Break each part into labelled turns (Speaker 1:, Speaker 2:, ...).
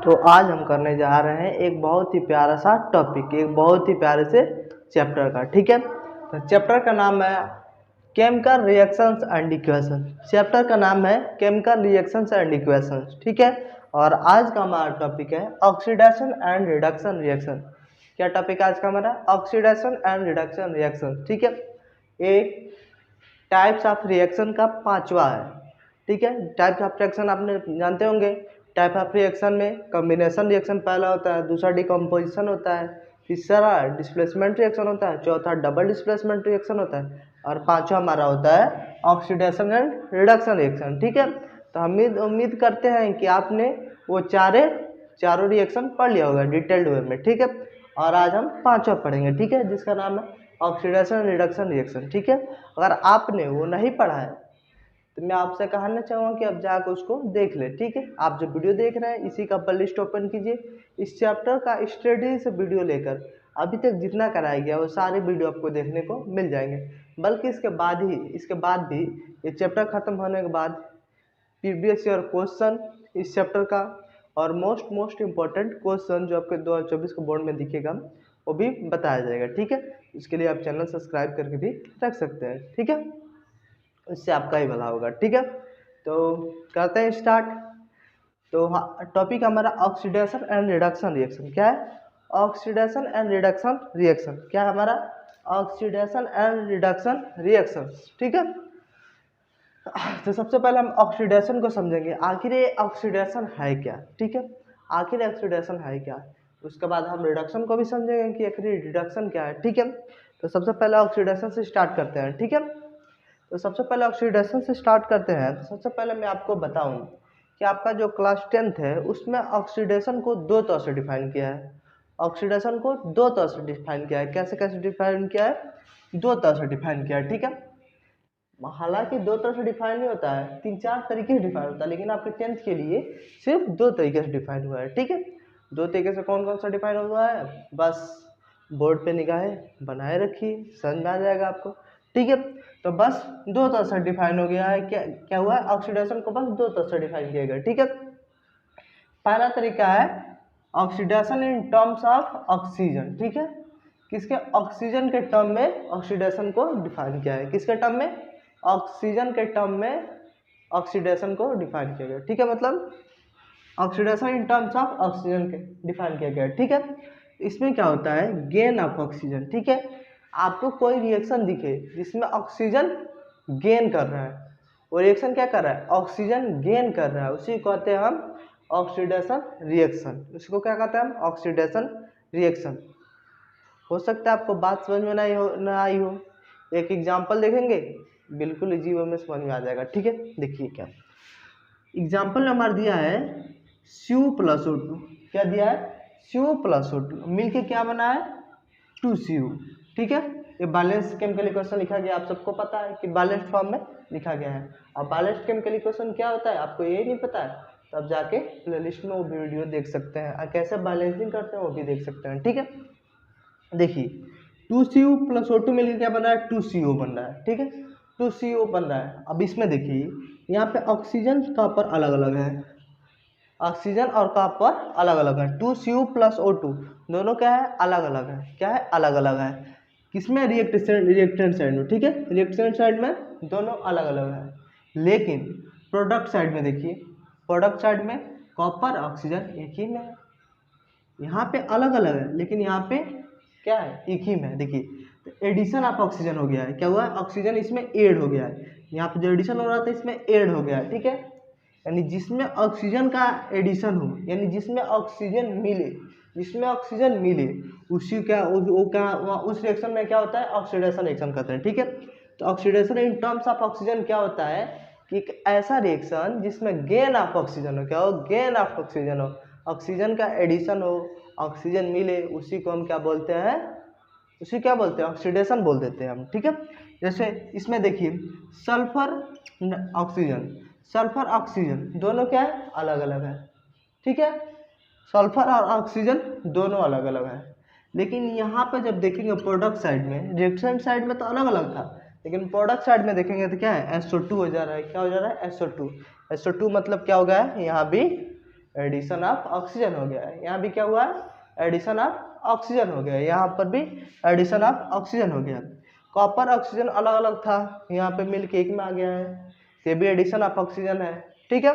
Speaker 1: तो आज हम करने जा रहे हैं एक बहुत ही प्यारा सा टॉपिक, एक बहुत ही प्यारे से चैप्टर का। ठीक है, तो चैप्टर का नाम है chemical reactions and equation. Chapter का नाम है केमिकल रिएक्शंस एंड इक्वेशंस। ठीक है, और आज का हमारा टॉपिक है ऑक्सीडेशन एंड रिडक्शन रिएक्शन। क्या टॉपिक आज का हमारा? Oxidation and reduction reaction. ठीक है, एक टाइप्स ऑफ रिएक्शन का पांचवा है। ठीक है, टाइप्स ऑफ रिएक्शन आपने जानते होंगे। टाइप ऑफ रिएक्शन में कॉम्बिनेशन रिएक्शन पहला होता है, दूसरा डिकम्पोजिशन होता है, तीसरा डिस्प्लेसमेंट रिएक्शन होता है, चौथा डबल डिस्प्लेसमेंट रिएक्शन होता है, और पांचवा हमारा होता है ऑक्सीडेशन एंड रिडक्शन रिएक्शन। ठीक है, तो हम उम्मीद करते हैं कि आपने वो चारों रिएक्शन पढ़ लिया होगा डिटेल्ड वे में। ठीक है, और आज हम पांचवा पढ़ेंगे। ठीक है, जिसका नाम है ऑक्सीडेशन रिडक्शन रिएक्शन। ठीक है, अगर आपने वो नहीं पढ़ा है तो मैं आपसे कहना चाहूँगा कि आप जाकर उसको देख ले। ठीक है, आप जो वीडियो देख रहे हैं इसी का प्लेलिस्ट ओपन कीजिए, इस चैप्टर का स्टडी से वीडियो लेकर अभी तक जितना कराया गया वो सारे वीडियो आपको देखने को मिल जाएंगे। बल्कि इसके बाद भी ये चैप्टर ख़त्म होने के बाद प्रीवियस ईयर क्वेश्चन इस चैप्टर का और मोस्ट इम्पोर्टेंट क्वेश्चन जो आपके 2024 के बोर्ड में दिखेगा वो भी बताया जाएगा। ठीक है, इसके लिए आप चैनल सब्सक्राइब करके भी रख सकते हैं। ठीक है, इससे आपका ही भला होगा। ठीक है, तो करते हैं स्टार्ट। तो टॉपिक हमारा ऑक्सीडेशन एंड रिडक्शन रिएक्शन। क्या है? Oxidation and reduction reaction. क्या है हमारा? Oxidation and reduction reaction. ठीक है, तो सबसे पहले हम ऑक्सीडेशन को समझेंगे, आखिर ये ऑक्सीडेशन है क्या। ठीक है, आखिर ऑक्सीडेशन है क्या, उसके बाद हम रिडक्शन को भी समझेंगे कि आखिर रिडक्शन क्या है। ठीक है, तो सबसे पहले ऑक्सीडेशन से स्टार्ट करते हैं। ठीक है, तो सबसे पहले ऑक्सीडेशन से स्टार्ट करते हैं। तो सबसे पहले मैं आपको बताऊं कि आपका जो क्लास 10th है उसमें ऑक्सीडेशन को दो तरह से डिफाइन किया है। ऑक्सीडेशन को दो तरह से डिफाइन किया है। कैसे कैसे डिफाइन किया है? दो तरह से डिफाइन किया है। ठीक है, हालांकि दो तरह से डिफाइन नहीं होता है, 3-4 तरीके से डिफाइन होता है, लेकिन आपके 10th के लिए सिर्फ दो तरीके से डिफाइन हुआ है। ठीक है, दो तरीके से कौन कौन सा डिफाइन हुआ है बस बोर्ड पे निगाहें बनाए रखिए, समझ में आ जाएगा आपको। ठीक है, तो बस दो तरह से डिफाइन हो गया है। क्या क्या हुआ है? ऑक्सीडेशन को बस दो तरह से डिफाइन किया गया। ठीक है, पहला तरीका है oxidation in terms of oxygen. ठीक है, किसके? ऑक्सीजन के टर्म में ऑक्सीडेशन को डिफाइन किया है। किसके टर्म में? ऑक्सीजन के टर्म में ऑक्सीडेशन को डिफाइन किया गया। ठीक है, मतलब oxidation in terms of oxygen के डिफाइन किया गया। ठीक है, इसमें क्या होता है? Gain of oxygen. ठीक है, आपको कोई रिएक्शन दिखे जिसमें ऑक्सीजन गेन कर रहा है, वो रिएक्शन क्या कर रहा है? ऑक्सीजन गेन कर रहा है, उसी को कहते हैं हम ऑक्सीडेशन रिएक्शन। उसको क्या कहते हैं हम? Oxidation reaction. हो सकता है आपको बात समझ में ना आई हो, एक एग्जांपल देखेंगे, बिल्कुल इजी वे में समझ में आ जाएगा। ठीक है, देखिए क्या एग्जांपल हमारा दिया है, Cu+O2। क्या दिया है? Cu+O2 मिलके क्या बना है? 2Cu। ठीक है, ये बैलेंस केमिकल इक्वेशन लिखा गया, आप सबको पता है कि बैलेंस फॉर्म में लिखा गया है। अब बैलेंस केमिकल इक्वेशन क्या होता है आपको ये नहीं पता है तो आप जाके प्लेलिस्ट में वो वीडियो देख सकते हैं और कैसे बैलेंसिंग करते हैं वो भी देख सकते हैं। ठीक है, देखिए 2Cu+O2 मिलकर क्या बन रहा है? 2CO बन रहा है। ठीक है, 2CO बन रहा है। अब इसमें देखिए यहाँ पे ऑक्सीजन कॉपर अलग अलग है, ऑक्सीजन और कॉपर अलग अलग है। 2Cu+O2 दोनों क्या है? अलग अलग है। क्या है? अलग अलग है। किसमें? रिएक्टेंट साइड में। ठीक है, रिएक्टेंट साइड में दोनों अलग अलग है, लेकिन प्रोडक्ट साइड में देखिए, प्रोडक्ट साइड में कॉपर ऑक्सीजन एक ही में है। यहाँ पे अलग अलग है लेकिन यहाँ पे क्या है? एक ही में है। देखिए तो एडिशन ऑफ ऑक्सीजन हो गया है। क्या हुआ है? ऑक्सीजन इसमें ऐड हो गया है, यहाँ पे जो एडिशन हो रहा था इसमें ऐड हो गया है। ठीक है, यानी जिसमें ऑक्सीजन का एडिशन हो, यानी जिसमें ऑक्सीजन मिले उसी क्या वो क्या उस रिएक्शन में क्या होता है? ऑक्सीडेशन रिएक्शन कहते हैं। ठीक है, तो oxidation in terms of oxygen क्या होता है कि एक ऐसा रिएक्शन जिसमें गेन ऑफ ऑक्सीजन हो। क्या हो? गेन ऑफ ऑक्सीजन हो, ऑक्सीजन का एडिशन हो, ऑक्सीजन मिले, उसी को हम क्या बोलते हैं? उसी क्या बोलते हैं? ऑक्सीडेशन बोल देते हैं हम। ठीक है, जैसे इसमें देखिए सल्फर ऑक्सीजन दोनों क्या है? अलग अलग है। ठीक है, सल्फर और ऑक्सीजन दोनों अलग अलग है, लेकिन यहाँ पे जब देखेंगे प्रोडक्ट साइड में, रिएक्टेंट साइड में तो अलग अलग था, लेकिन प्रोडक्ट साइड में देखेंगे तो क्या है? SO2 हो जा रहा है। क्या हो जा रहा है? SO2 मतलब क्या हो गया है? यहाँ भी एडिशन ऑफ ऑक्सीजन हो गया है। यहाँ भी क्या हुआ है, एडिशन ऑफ ऑक्सीजन हो गया है। यहाँ पर भी एडिशन ऑफ ऑक्सीजन हो गया। कॉपर ऑक्सीजन अलग अलग था, यहाँ पे मिलके एक में आ गया है, ये भी एडिशन ऑफ ऑक्सीजन है। ठीक है,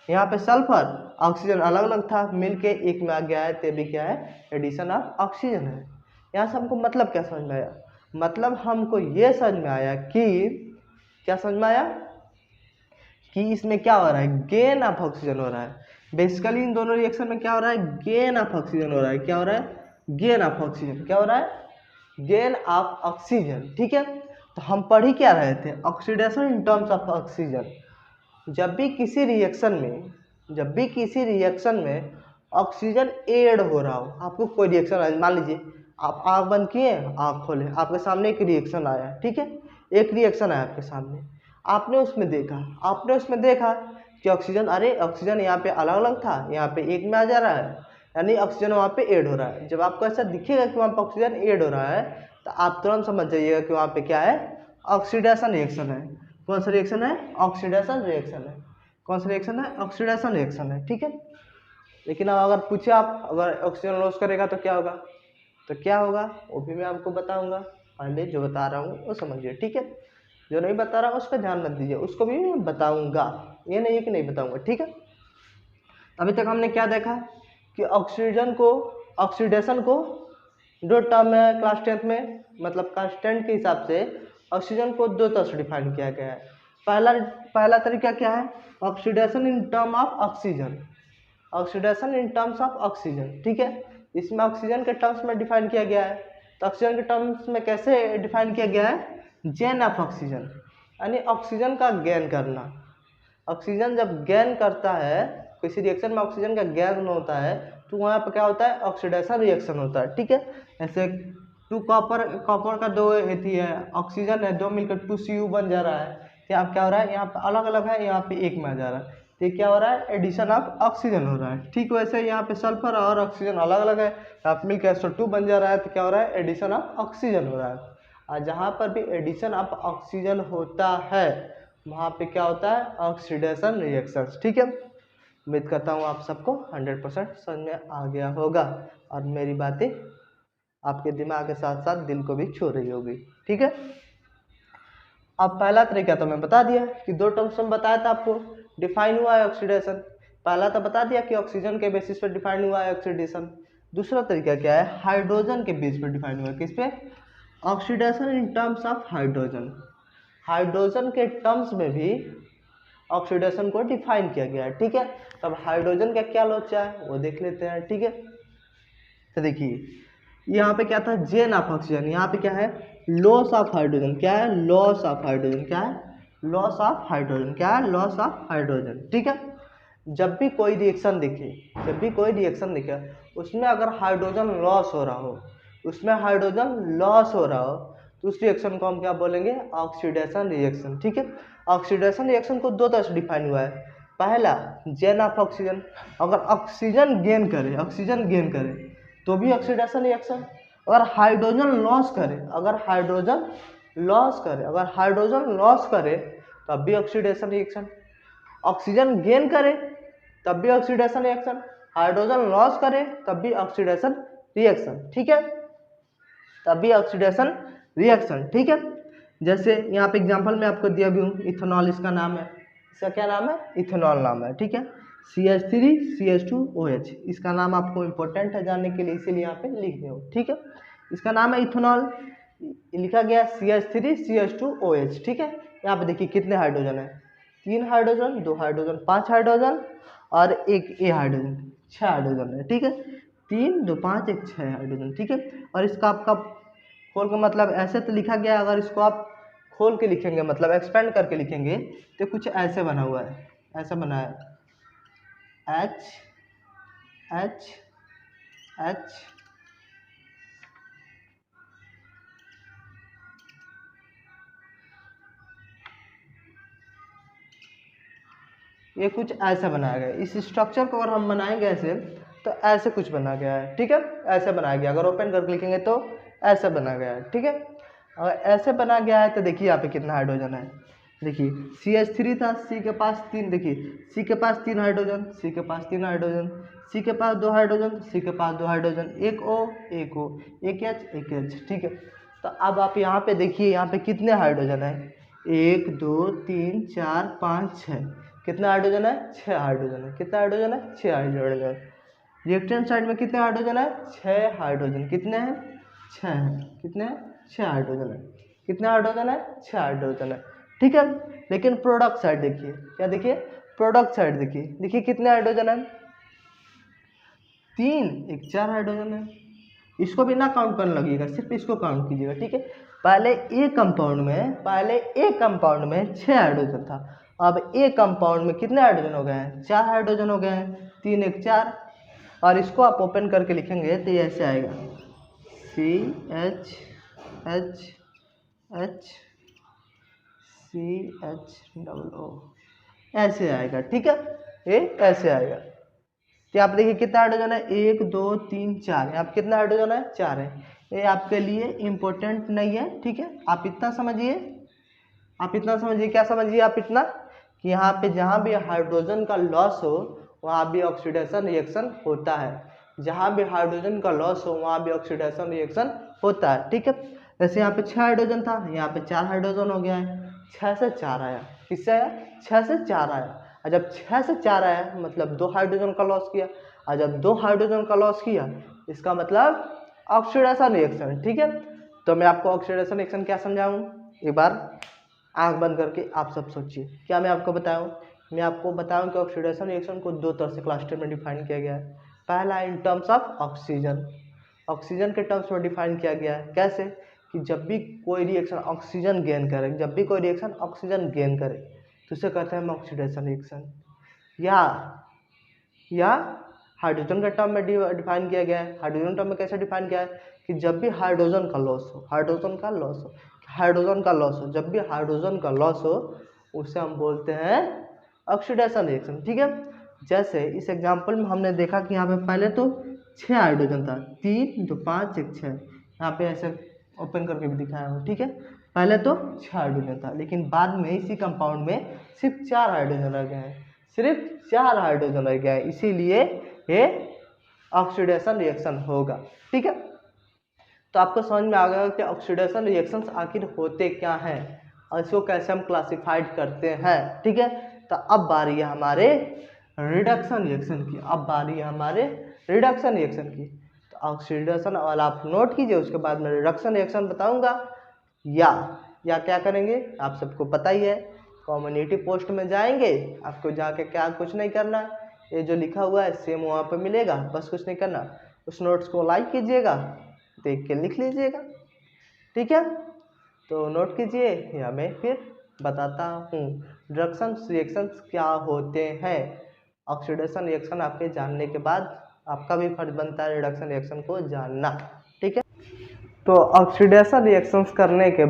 Speaker 1: यहाँ पे सल्फर ऑक्सीजन अलग अलग था, मिलके एक में आ गया है, ये भी क्या है, एडिशन ऑफ ऑक्सीजन है। यहाँ से हमको मतलब क्या समझ में आया, मतलब हमको ये समझ में आया कि क्या समझ में आया कि इसमें क्या हो रहा है, गेन ऑफ ऑक्सीजन हो रहा है। बेसिकली इन दोनों रिएक्शन में क्या हो रहा है, गेन ऑफ ऑक्सीजन हो रहा है। क्या हो रहा है, गेन ऑफ ऑक्सीजन। क्या हो रहा है, गेन ऑफ ऑक्सीजन। ठीक है, तो हम पढ़ ही क्या रहे थे, oxidation in terms of oxygen. जब भी किसी रिएक्शन में ऑक्सीजन ऐड हो रहा हो, आपको कोई रिएक्शन आया, मान लीजिए आप आँख बंद किए, आँख खोले, आपके सामने एक रिएक्शन आया, ठीक है, एक रिएक्शन आया आपके सामने, आपने उसमें देखा कि ऑक्सीजन, अरे ऑक्सीजन यहाँ पे अलग अलग था, यहाँ पे एक में आ जा रहा है, यानी ऑक्सीजन वहाँ पे ऐड हो रहा है। जब आपको ऐसा दिखेगा कि वहाँ पे ऑक्सीजन ऐड हो रहा है, तो आप तुरंत समझ जाइएगा कि वहाँ पे क्या है, ऑक्सीडेशन रिएक्शन है। कौन सा रिएक्शन है, ऑक्सीडेशन रिएक्शन है। कौन सा रिएक्शन है, ऑक्सीडेशन रिएक्शन है। ठीक है, लेकिन अब अगर पूछे आप, अगर ऑक्सीजन लॉस करेगा तो क्या होगा, वो भी मैं आपको बताऊंगा। पहले जो बता रहा हूँ वो समझिए, ठीक है, जो नहीं बता रहा उस पर ध्यान मत दीजिए, उसको भी मैं बताऊंगा, ये नहीं है कि नहीं बताऊंगा। ठीक है, अभी तक हमने क्या देखा कि ऑक्सीडेशन को दो टर्म है क्लास 10th में, मतलब कांस्टेंट के हिसाब से ऑक्सीजन को दो तरह से डिफाइन किया गया है। पहला तरीका क्या है, oxidation in term of oxygen, oxidation in terms of oxygen. ठीक है, इसमें ऑक्सीजन के टर्म्स में डिफाइन किया गया है। तो ऑक्सीजन के टर्म्स में कैसे डिफाइन किया गया है, गेन ऑफ ऑक्सीजन, यानी ऑक्सीजन का गेन करना। ऑक्सीजन जब गेन करता है, किसी रिएक्शन में ऑक्सीजन का गेन होता है, तो वहाँ पर क्या होता है, ऑक्सीडेशन रिएक्शन होता है। ठीक है, ऐसे टू कॉपर का दो एथी है, ऑक्सीजन है, दो मिलकर 2Cu बन जा रहा है। यहाँ क्या हो रहा है, यहाँ पे अलग अलग है, यहाँ पे एक में आ जा रहा है, तो क्या हो रहा है, एडिशन ऑफ ऑक्सीजन हो रहा है। ठीक वैसे यहाँ पे सल्फर और ऑक्सीजन अलग अलग है, यहाँ पे मिलकर SO2 बन जा रहा है, तो क्या हो रहा है, एडिशन ऑफ ऑक्सीजन हो रहा है। और जहाँ पर भी एडिशन ऑफ ऑक्सीजन होता है वहाँ पे क्या होता है, ऑक्सीडेशन रिएक्शंस। ठीक है, उम्मीद करता हूँ आप सबको 100% समझ में आ गया होगा, और मेरी बातें आपके दिमाग के साथ साथ दिल को भी छू रही होगी। ठीक है, अब पहला तरीका तो मैं बता दिया कि दो टर्म्स में बताया था आपको, डिफाइन हुआ है ऑक्सीडेशन। पहला तो बता दिया कि ऑक्सीजन के बेसिस पर डिफाइन हुआ है ऑक्सीडेशन। दूसरा तरीका क्या है, हाइड्रोजन के बेस पर डिफाइन हुआ है, किस पे, oxidation in terms of hydrogen. Hydrogen के टर्म्स में भी ऑक्सीडेशन को डिफाइन किया गया है। ठीक है, तब हाइड्रोजन का क्या लोचा है वो देख लेते हैं। ठीक है, तो देखिए यहाँ पे क्या था, गेन ऑफ ऑक्सीजन, यहाँ पे क्या है, लॉस ऑफ हाइड्रोजन। क्या है, लॉस ऑफ हाइड्रोजन। क्या है, लॉस ऑफ हाइड्रोजन। क्या है, लॉस ऑफ हाइड्रोजन। ठीक है, जब भी कोई रिएक्शन दिखे उसमें अगर हाइड्रोजन लॉस हो रहा हो, तो उस रिएक्शन को हम क्या बोलेंगे, ऑक्सीडेशन रिएक्शन। ठीक है, ऑक्सीडेशन रिएक्शन को दो तरह से डिफाइन हुआ है। पहला, गेन ऑफ ऑक्सीजन, अगर ऑक्सीजन गेन करे तो भी ऑक्सीडेशन रिएक्शन, अगर हाइड्रोजन लॉस करे तब भी ऑक्सीडेशन रिएक्शन, ऑक्सीजन गेन करे तब भी ऑक्सीडेशन रिएक्शन, हाइड्रोजन लॉस करे तब भी ऑक्सीडेशन रिएक्शन। ठीक है, तब भी ऑक्सीडेशन रिएक्शन। ठीक है, जैसे यहाँ पे एग्जांपल में आपको दिया भी हूँ, इथेनॉल इसका नाम है, इसका क्या नाम है, इथेनॉल नाम है। ठीक है, CH3CH2OH, इसका नाम आपको इम्पोर्टेंट है जानने के लिए, इसीलिए यहाँ पे लिख दे। ठीक है, इसका नाम है इथेनॉल, लिखा गया CH3CH2OH। ठीक है, यहाँ पे देखिए कितने हाइड्रोजन है, 3 हाइड्रोजन, 2 हाइड्रोजन, 5 हाइड्रोजन और एक ए हाइड्रोजन, 6 हाइड्रोजन है। ठीक है, 3 2 5 1 6 हाइड्रोजन। ठीक है, और इसका आपका खोल का मतलब ऐसे तो लिखा गया, अगर इसको आप खोल के लिखेंगे, मतलब एक्सपेंड करके लिखेंगे, तो कुछ ऐसे बना हुआ है, ऐसा बना है, H ये कुछ ऐसा बनाया गया है। इस स्ट्रक्चर को अगर हम बनाएंगे ऐसे, तो ऐसे कुछ बना गया है। ठीक है, ऐसे बनाया गया, अगर ओपन करके लिखेंगे तो ऐसा बना गया है। ठीक है, अगर ऐसे बना गया है तो देखिए यहाँ पे कितना हाइड्रोजन है, देखिए CH3 था, सी के पास 3, देखिए सी के पास 3 हाइड्रोजन, सी के पास 3 हाइड्रोजन, सी के पास 2 हाइड्रोजन, सी के पास 2 हाइड्रोजन, एक O, एक H, ठीक है। तो अब आप यहाँ पे देखिए, यहाँ पे कितने हाइड्रोजन है, 1 2 3 4 5 6, कितना हाइड्रोजन है, 6 हाइड्रोजन है। कितना हाइड्रोजन है, 6 हाइड्रोजन। रिएक्टेंट साइड में कितने हाइड्रोजन है, 6 हाइड्रोजन। कितने हैं, 6 हैं। कितने हैं, 6 हाइड्रोजन है। कितने हाइड्रोजन है, 6 हाइड्रोजन है, ठीक है। लेकिन प्रोडक्ट साइड देखिए, क्या देखिए, प्रोडक्ट साइड देखिए, देखिए कितने हाइड्रोजन है, 3, एक 4 हाइड्रोजन है। इसको भी ना काउंट करने लगेगा, सिर्फ इसको काउंट कीजिएगा, ठीक है। पहले ए कंपाउंड में 6 हाइड्रोजन था, अब ए कंपाउंड में कितने हाइड्रोजन हो गए हैं, 4 हाइड्रोजन हो गए हैं, 3 एक 4। और इसको आप ओपन करके लिखेंगे तो ये ऐसे आएगा, CHO, ऐसे आएगा, ठीक है, ये ऐसे आएगा। तो आप देखिए कितना हाइड्रोजन है, 1 2 3 4, यहाँ पे कितना हाइड्रोजन है, 4 है। ये आपके लिए इम्पोर्टेंट नहीं है, ठीक है। आप इतना समझिए, क्या समझिए आप इतना, कि यहाँ पे जहाँ भी हाइड्रोजन का लॉस हो वहाँ भी ऑक्सीडेशन रिएक्शन होता है, जहाँ भी हाइड्रोजन का लॉस हो वहाँ भी ऑक्सीडेशन रिएक्शन होता है, ठीक है। जैसे यहाँ पे 6 हाइड्रोजन था, यहाँ पे 4 हाइड्रोजन हो गया है, 6 से 4 आया, किससे आया, 6 से 4 आया। और जब 6 से 4 आया मतलब 2 हाइड्रोजन का लॉस किया, और जब 2 हाइड्रोजन का लॉस किया इसका मतलब ऑक्सीडेशन रिएक्शन, ठीक है। तो मैं आपको ऑक्सीडेशन रिएक्शन क्या समझाऊँ, एक बार आंख बंद करके आप सब सोचिए, क्या मैं आपको बताऊं, मैं आपको बताऊं कि ऑक्सीडेशन रिएक्शन को 2 तरह से क्लास 10 में डिफाइन किया गया है। पहला इन टर्म्स ऑफ ऑक्सीजन के टर्म्स में डिफाइन किया गया है। कैसे, कि जब भी कोई रिएक्शन ऑक्सीजन गेन करे तो उसे कहते हैं ऑक्सीडेशन रिएक्शन। या हाइड्रोजन के टर्म में डिफाइन किया गया है। हाइड्रोजन टर्म में कैसे डिफाइन किया है, कि जब भी हाइड्रोजन का लॉस हो, जब भी हाइड्रोजन का लॉस हो उसे हम बोलते हैं ऑक्सीडेशन रिएक्शन, ठीक है। जैसे इस एग्जांपल में हमने देखा कि यहाँ पे पहले तो 6 हाइड्रोजन था, 3 2 5 1 6, यहाँ पे ऐसे ओपन करके भी दिखाया हूँ, ठीक है। पहले तो 6 हाइड्रोजन था, लेकिन बाद में इसी कंपाउंड में सिर्फ 4 हाइड्रोजन रह गए हैं, इसीलिए ये ऑक्सीडेशन रिएक्शन होगा, ठीक है। तो आपको समझ में आ गया कि ऑक्सीडेशन रिएक्शंस आखिर होते क्या हैं और इसको कैसे हम क्लासिफाइड करते हैं, ठीक है। तो अब बारी है हमारे रिडक्शन रिएक्शन की। तो ऑक्सीडेशन वाला आप नोट कीजिए, उसके बाद मैं रिडक्शन रिएक्शन बताऊंगा। या क्या करेंगे, आप सबको पता ही है, कम्युनिटी पोस्ट में जाएंगे, आपको जाके क्या कुछ नहीं करना, ये जो लिखा हुआ है सेम वहाँ पे मिलेगा, बस कुछ नहीं करना, उस नोट्स को लाइक कीजिएगा, देख के लिख लीजिएगा, ठीक है। तो नोट कीजिए, या मैं फिर बताता हूँ रिडक्शन रिएक्शंस क्या होते हैं। ऑक्सीडेशन रिएक्शन आपके जानने के बाद आपका भी फर्ज बनता है रिडक्शन रिएक्शन को जानना, ठीक है। तो ऑक्सीडेशन रिएक्शंस करने के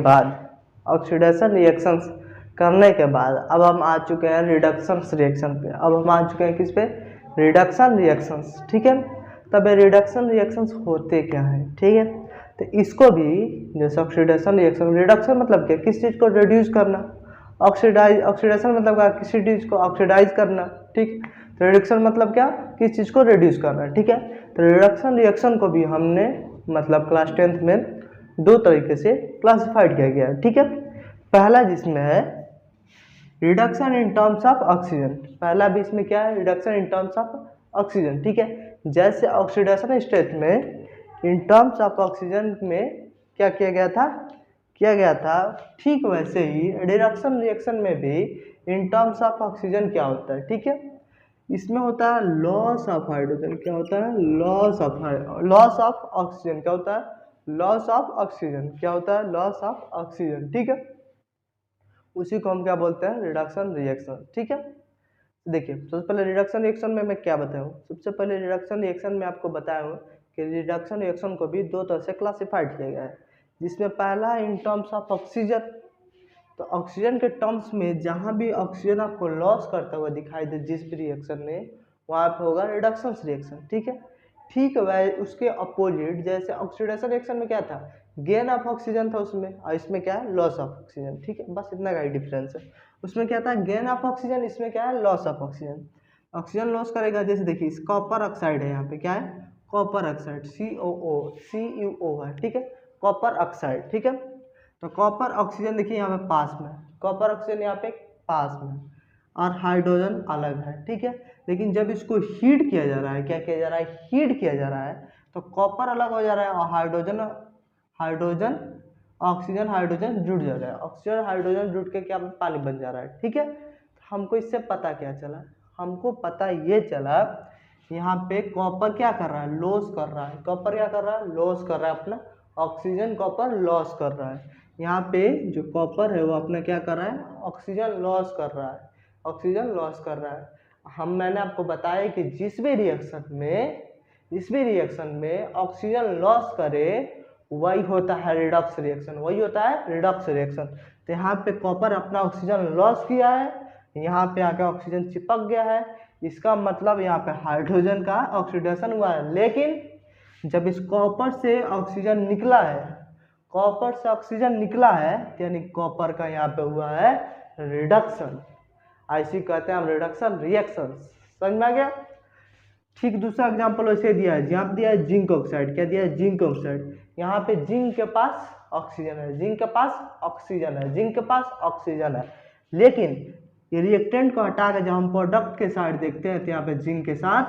Speaker 1: बाद अब हम आ चुके हैं रिडक्शन रिएक्शन पे। अब हम आ चुके हैं किस पे, रिडक्शन रिएक्शंस, ठीक है। तब ये रिडक्शन रिएक्शंस होते क्या हैं, ठीक है। तो इसको भी जैसे ऑक्सीडेशन रिडक्शन मतलब क्या, किस चीज़ को रिड्यूस करना, ऑक्सीडेशन मतलब क्या, किसी चीज़ को ऑक्सीडाइज करना, ठीक। तो रिडक्शन मतलब क्या, किस चीज़ को रिड्यूस करना, ठीक है। तो रिडक्शन रिएक्शन को भी हमने मतलब क्लास 10th में 2 तरीके से क्लासिफाइड किया गया है, ठीक है। पहला जिसमें है reduction in terms of oxygen, पहला भी इसमें क्या है, reduction in terms of oxygen, ठीक है। जैसे ऑक्सीडेशन स्टेट में इन टर्म्स ऑफ ऑक्सीजन में क्या किया गया था, ठीक वैसे ही रिडक्शन रिएक्शन में भी इन टर्म्स ऑफ ऑक्सीजन क्या होता है, ठीक है। इसमें होता है लॉस ऑफ हाइड्रोजन, क्या होता है, लॉस ऑफ ऑक्सीजन, क्या होता है, लॉस ऑफ ऑक्सीजन, ठीक है। उसी को हम क्या बोलते हैं, रिडक्शन रिएक्शन, ठीक है। देखिए सबसे पहले रिडक्शन रिएक्शन में मैं क्या बताऊँ, सबसे पहले रिडक्शन रिएक्शन में आपको बताया हूँ कि रिडक्शन रिएक्शन को भी 2 तरह से क्लासिफाइड किया गया है, जिसमें पहला इन टर्म्स ऑफ ऑक्सीजन। तो ऑक्सीजन के टर्म्स में जहाँ भी ऑक्सीजन आपको लॉस करता हुआ दिखाई दे जिस भी रिएक्शन में, वहाँ पे होगा रिडक्शन रिएक्शन, ठीक है। ठीक है, उसके अपोजिट जैसे ऑक्सीडेशन रिएक्शन में क्या था गेन ऑफ ऑक्सीजन था उसमें, और इसमें क्या है, लॉस ऑफ ऑक्सीजन। ठीक है, बस इतना का ही डिफरेंस है। उसमें क्या था, गेन ऑफ ऑक्सीजन, इसमें क्या है, loss of oxygen. Oxygen loss करेगा, जैसे देखिए कॉपर ऑक्साइड है, यहाँ पे क्या है, कॉपर ऑक्साइड, CuO है। ठीक है, कॉपर ऑक्साइड। ठीक है, तो कॉपर ऑक्सीजन देखिए यहाँ पे पास में, कॉपर ऑक्सीजन यहाँ पे पास में, और हाइड्रोजन अलग है। ठीक है, लेकिन जब इसको हीट किया जा रहा है, क्या किया जा रहा है, हीट किया जा रहा है, तो कॉपर अलग हो जा रहा है और हाइड्रोजन ऑक्सीजन हाइड्रोजन जुड़ जा रहा है, ऑक्सीजन हाइड्रोजन जुड़ के क्या पानी बन जा रहा है। ठीक है, हमको इससे पता क्या चला, हमको पता ये चला यहाँ पे कॉपर क्या कर रहा है, लॉस कर रहा है। कॉपर क्या कर रहा है, लॉस कर रहा है अपना ऑक्सीजन, कॉपर लॉस कर रहा है। यहाँ पे जो कॉपर है वो अपना क्या कर रहा है, ऑक्सीजन लॉस कर रहा है, ऑक्सीजन लॉस कर रहा है। मैंने आपको बताया कि जिस भी रिएक्शन में ऑक्सीजन लॉस करे वही होता है रिडॉक्स रिएक्शन, वही होता है रिडॉक्स रिएक्शन। तो यहाँ पे कॉपर अपना ऑक्सीजन लॉस किया है, यहाँ पे आकर ऑक्सीजन चिपक गया है, इसका मतलब यहाँ पे हाइड्रोजन का ऑक्सीडेशन हुआ है। लेकिन जब इस कॉपर से ऑक्सीजन निकला है, कॉपर से ऑक्सीजन निकला है, यानी कॉपर का यहाँ पे हुआ है रिडक्शन, ऐसी कहते हैं हम रिडक्शन रिएक्शन। समझ में आ गया। ठीक, दूसरा एग्जांपल वैसे दिया है, यहाँ पे दिया है जिंक ऑक्साइड। क्या दिया है, जिंक ऑक्साइड। यहाँ पे जिंक के पास ऑक्सीजन है, जिंक के पास ऑक्सीजन है, जिंक के पास ऑक्सीजन है, लेकिन ये रिएक्टेंट को हटा के जब हम प्रोडक्ट के साइड देखते हैं तो यहाँ पे जिंक के साथ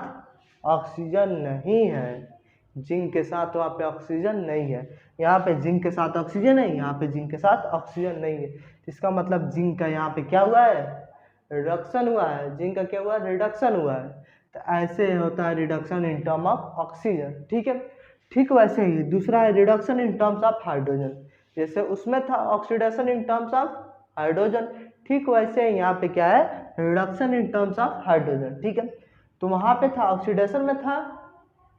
Speaker 1: ऑक्सीजन नहीं है, जिंक के साथ वहाँ पे ऑक्सीजन नहीं है। यहाँ पे जिंक के साथ ऑक्सीजन है, यहाँ पे जिंक के साथ ऑक्सीजन नहीं है। इसका मतलब जिंक का यहाँ पे क्या हुआ है, रिडक्शन हुआ है, जिंक का क्या हुआ है, रिडक्शन हुआ है। तो ऐसे होता है reduction in term of oxygen. ठीक है, ठीक वैसे ही दूसरा है reduction in terms of hydrogen. जैसे उसमें था oxidation in terms of hydrogen, ठीक वैसे यहाँ पे क्या है, reduction in terms of hydrogen. ठीक है, तो वहाँ पे था ऑक्सीडेशन में था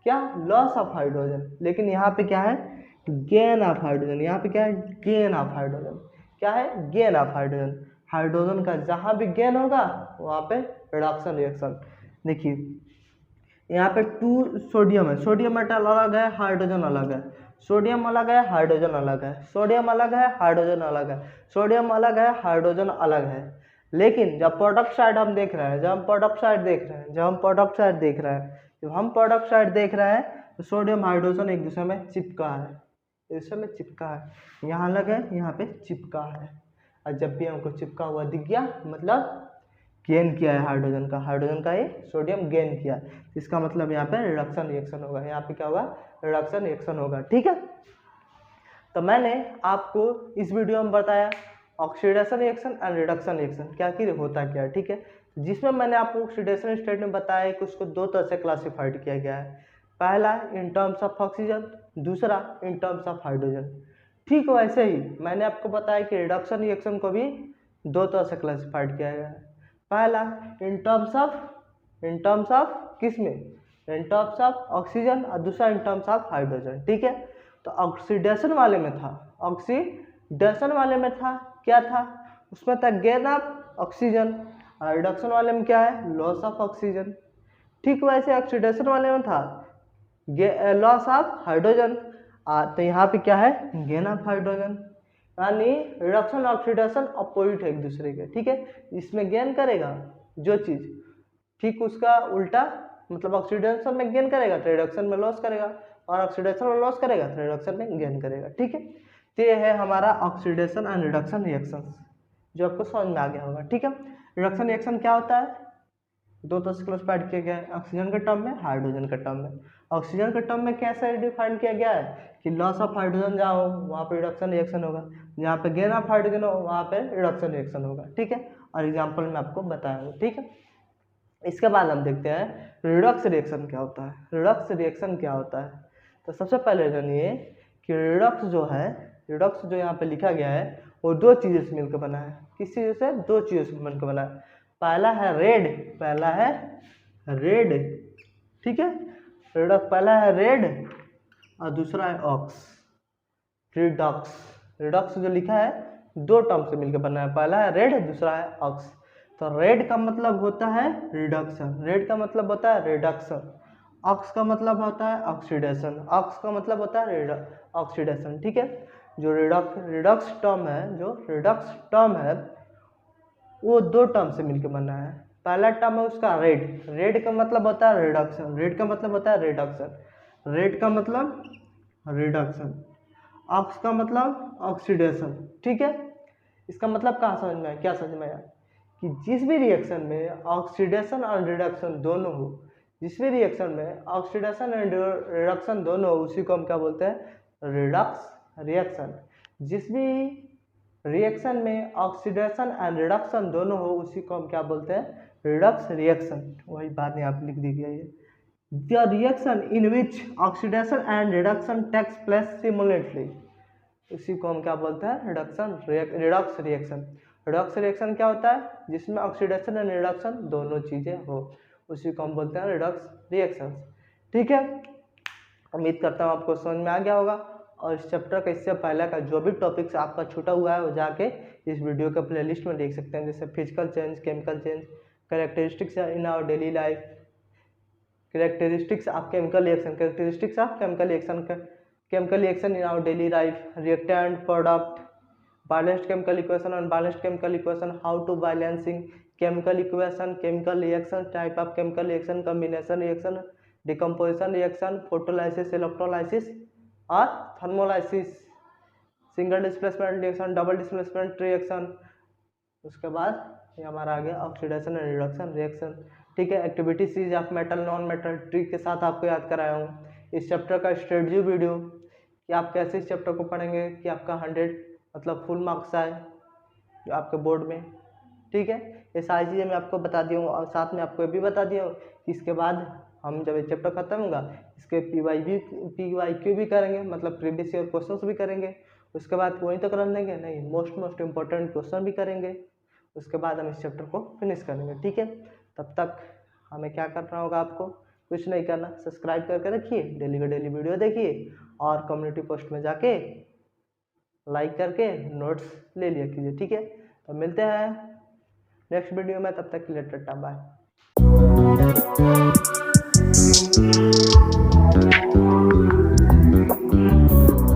Speaker 1: क्या, लॉस ऑफ हाइड्रोजन, लेकिन यहाँ पे क्या है, गेन ऑफ हाइड्रोजन। यहाँ पे क्या है, गेन ऑफ हाइड्रोजन। क्या है, गेन ऑफ हाइड्रोजन। हाइड्रोजन का जहाँ भी गेन होगा वहाँ पे रिडक्शन रिएक्शन। देखिए यहाँ पे 2 सोडियम है, सोडियम मेटल अलग है, हाइड्रोजन अलग है, सोडियम अलग है, हाइड्रोजन अलग है, सोडियम अलग है, हाइड्रोजन अलग है, सोडियम अलग है, हाइड्रोजन अलग है। लेकिन जब प्रोडक्ट साइड हम देख रहे हैं, जब हम प्रोडक्ट साइड देख रहे हैं तो सोडियम हाइड्रोजन एक दूसरे में चिपका है, एक दूसरे में चिपका है, यहाँ अलग है, यहाँ पे चिपका है। और जब भी हमको चिपका हुआ दिख गया मतलब गेन किया है हाइड्रोजन का ये सोडियम गेन किया, इसका मतलब यहाँ पे रिडक्शन रिएक्शन होगा, यहाँ पे क्या होगा, रिडक्शन रिएक्शन होगा। ठीक है, तो मैंने आपको इस वीडियो में बताया oxidation reaction and reduction reaction क्या कि होता क्या है। ठीक है, जिसमें मैंने आपको ऑक्सीडेशन स्टेट में बताया कि उसको 2 तरह से क्लासिफाइड किया गया है, पहला इन टर्म्स ऑफ ऑक्सीजन, दूसरा इन टर्म्स ऑफ हाइड्रोजन। ठीक वैसे ही मैंने आपको बताया कि रिडक्शन रिएक्शन को भी 2 तरह से क्लासिफाइड किया गया है, पहला इन टर्म्स ऑफ किसमें, इन टर्म्स ऑफ ऑक्सीजन, और दूसरा इन टर्म्स ऑफ हाइड्रोजन। ठीक है, तो ऑक्सीडेशन वाले में था क्या था, उसमें था गेन ऑफ ऑक्सीजन, और रिडक्शन वाले में क्या है, लॉस ऑफ ऑक्सीजन। ठीक वैसे ऑक्सीडेशन वाले में था लॉस ऑफ हाइड्रोजन, तो यहाँ पे क्या है, गेन ऑफ हाइड्रोजन। यानी रिडक्शन और ऑक्सीडेशन अपोजिट है एक दूसरे के। ठीक है, इसमें गेन करेगा जो चीज़, ठीक उसका उल्टा, मतलब ऑक्सीडेशन में गेन करेगा तो रिडक्शन में लॉस करेगा, और ऑक्सीडेशन में लॉस करेगा तो रिडक्शन में गेन करेगा। ठीक है, तो ये है हमारा ऑक्सीडेशन एंड रिडक्शन रिएक्शन, जो आपको समझ में आ गया होगा। ठीक है, रिडक्शन रिएक्शन क्या होता है, 2 तरह से क्लासिफाइड किया गया है, ऑक्सीजन के टर्म में, हाइड्रोजन के टर्म में। ऑक्सीजन के टर्म में कैसे डिफाइन किया गया है कि लॉस ऑफ हाइड्रोजन जहाँ हो वहाँ पे रिडक्शन रिएक्शन होगा, जहाँ पे गेन ऑफ हाइड्रोजन हो वहाँ पे रिडक्शन रिएक्शन होगा। ठीक है, और एग्जांपल में आपको बताया हूँ। ठीक है, इसके बाद हम देखते हैं रिडक्स रिएक्शन क्या होता है। रिडक्स रिएक्शन क्या होता है, तो सबसे पहले जानिए कि रिडक्स जो यहाँ पे लिखा गया है वो 2 चीज़ों से मिलकर बना है। किस चीज़ों से, 2 चीज़ों से मिलकर बना है। पहला है रेड, ठीक है, रिडक्स पहला है रेड और दूसरा है ऑक्स। रिडक्स जो लिखा है 2 टर्म से मिलकर बना है, पहला है रेड, दूसरा है ऑक्स। तो रेड का मतलब होता है रिडक्शन, ऑक्स का मतलब होता है ऑक्सीडेशन, ऑक्स का मतलब होता है ऑक्सीडेशन। ठीक है, जो रिडक्स टर्म है वो दो टर्म से मिलकर बना है। पहला टर्म है उसका रेड का मतलब होता है रिडक्शन, रेड का मतलब होता है रिडक्शन, ऑक्स का मतलब ऑक्सीडेशन। ठीक है, इसका मतलब कहाँ समझ में आया, क्या समझ में आया कि जिस भी रिएक्शन में ऑक्सीडेशन और रिडक्शन दोनों हो, जिस भी रिएक्शन में ऑक्सीडेशन एंड रिडक्शन दोनों हो उसी को हम क्या बोलते हैं, रिडक्स रिएक्शन। जिस भी रिएक्शन में ऑक्सीडेशन एंड रिडक्शन दोनों हो उसी को हम क्या बोलते हैं, रिडक्स रिएक्शन। वही बात यहाँ पे लिख दी गई है, the reaction in which oxidation and reduction takes place simultaneously, उसी को हम क्या बोलते हैं, रिडक्स रिएक्शन। रिडक्स रिएक्शन क्या होता है, जिसमें ऑक्सीडेशन एंड रिडक्शन दोनों चीजें हो, उसी को हम बोलते हैं रिडक्स रिएक्शन। ठीक है, उम्मीद करता हूँ आपको समझ में आ गया होगा। और इस चैप्टर का इससे पहले का जो भी टॉपिक्स आपका छूटा हुआ है वो जाके इस वीडियो के प्लेलिस्ट में देख सकते हैं, जैसे physical change, chemical change, characteristics in our daily life, characteristics of chemical reaction, characteristics of chemical reaction in our daily life, reactant product, balanced chemical equation, unbalanced chemical equation, how to balancing chemical equation, chemical reaction, type of chemical reaction, combination reaction, decomposition reaction, photolysis, electrolysis और thermolysis, single displacement reaction, double displacement reaction. उसके बाद ये हमारा आ गया oxidation and reduction reaction. ठीक है, activity series of metal non metal trick के साथ आपको याद कराया हूँ। इस चैप्टर का स्ट्रेटजी वीडियो कि आप कैसे इस चैप्टर को पढ़ेंगे कि आपका 100 मतलब फुल मार्क्स आए जो आपके बोर्ड में। ठीक है, ये सारी चीज़ें मैं आपको बता दी हूँ और साथ में आपको ये भी बता दिया हूँ कि इसके बाद हम जब ये चैप्टर खत्म होगा इसके PYQ भी करेंगे, मतलब प्रीवियस ईयर क्वेश्चंस भी करेंगे। उसके बाद वही तो कर देंगे नहीं, मोस्ट इम्पोर्टेंट क्वेश्चन भी करेंगे। उसके बाद हम इस चैप्टर को फिनिश करेंगे। ठीक है, तब तक हमें क्या करना होगा, आपको कुछ नहीं करना, सब्सक्राइब करके रखिए, डेली का डेली वीडियो देखिए और कम्युनिटी पोस्ट में जाके लाइक करके नोट्स ले लिया कीजिए। ठीक है, तो मिलते हैं नेक्स्ट वीडियो में, तब तक के लिए टाटा बाय।